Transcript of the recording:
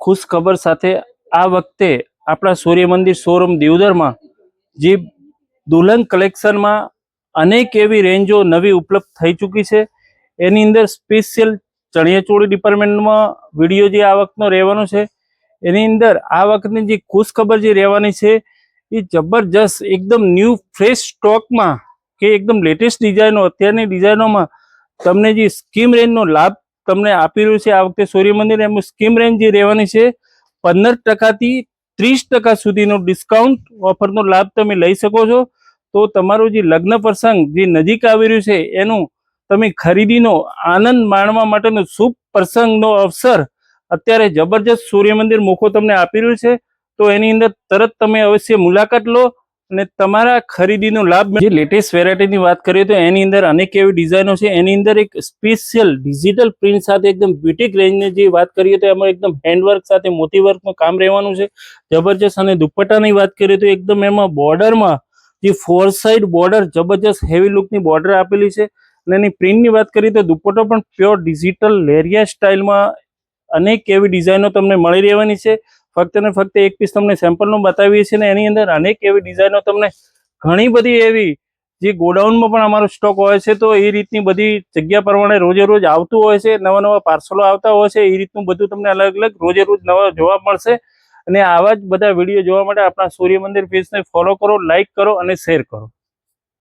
ખુશ ખબર સાથે આ વખતે આપણા સૂર્ય મંદિર શોરૂમ દિયોદરમાં જે દુલ્હન કલેક્શનમાં અનેક એવી રેન્જો નવી ઉપલબ્ધ થઈ ચૂકી છે। એની અંદર સ્પેશિયલ ચણિયાચોળી ડિપાર્ટમેન્ટમાં વિડીયો જે આ વખતનો રહેવાનો છે, એની અંદર આ વખતની જે ખુશ ખબર જે રહેવાની છે એ જબરજસ્ત એકદમ ન્યૂ ફ્રેશ સ્ટોકમાં કે એકદમ લેટેસ્ટ ડિઝાઇનો, અત્યારની ડિઝાઇનોમાં તમને જે સ્કીમ રેન્જનો લાભ તમને આપી રહ્યું છે આ વખતે સૂર્ય મંદિર, એમનું સ્કીમ રેન્જ જે રહેવાની છે 15% થી 30% સુધીનો ડિસ્કાઉન્ટ ઓફરનો લાભ તમે લઈ શકો છો। તો તમારું જે લગ્ન પ્રસંગ જે નજીક આવી રહ્યું છે એનું તમે ખરીદીનો આનંદ માણવા માટેનો શુભ પ્રસંગનો અવસર અત્યારે જબરજસ્ત સૂર્ય મંદિર મોખો તમને આપી રહ્યું છે। તો એની અંદર તરત તમે અવશ્ય મુલાકાત લો અને તમારા ખરીદીનો લાભ। જે લેટેસ્ટ વેરાયટીની વાત કરીએ તો એની અંદર અનેક એવી ડિઝાઇનો છે। એની અંદર એક સ્પેશિયલ ડિજિટલ પ્રિન્ટ સાથે એકદમ બ્યુટિક રેન્જની જે વાત કરીએ તો એમાં એકદમ હેન્ડવર્ક સાથે મોતી વર્કનું કામ રહેવાનું છે જબરજસ્ત। અને દુપટ્ટાની વાત કરીએ તો એકદમ એમાં બોર્ડરમાં જે 4 સાઇડ બોર્ડર જબરજસ્ત હેવી લુકની બોર્ડર આપેલી છે। અને એની પ્રિન્ટની વાત કરીએ તો દુપટ્ટો પણ પ્યોર ડિજિટલ લેરિયા સ્ટાઇલમાં અનેક એવી ડિઝાઇનો તમને મળી રહેવાની છે। ફક્ત ને ફક્ત એક પીસ તમને સેમ્પલનું બતાવીએ છીએ ને એની અંદર અનેક એવી ડિઝાઇનો તમને ઘણી બધી એવી જે ગોડાઉનમાં પણ અમારો સ્ટોક હોય છે, તો એ રીતની બધી જગ્યા પ્રમાણે રોજે રોજ આવતું હોય છે, નવા નવા પાર્સલો આવતા હોય છે, એ રીતનું બધું તમને અલગ અલગ રોજે રોજ નવા જોવા મળશે। અને આવા જ બધા વિડીયો જોવા માટે આપણા સૂર્ય મંદિર પેજને ફોલો કરો, લાઇક કરો અને શેર કરો।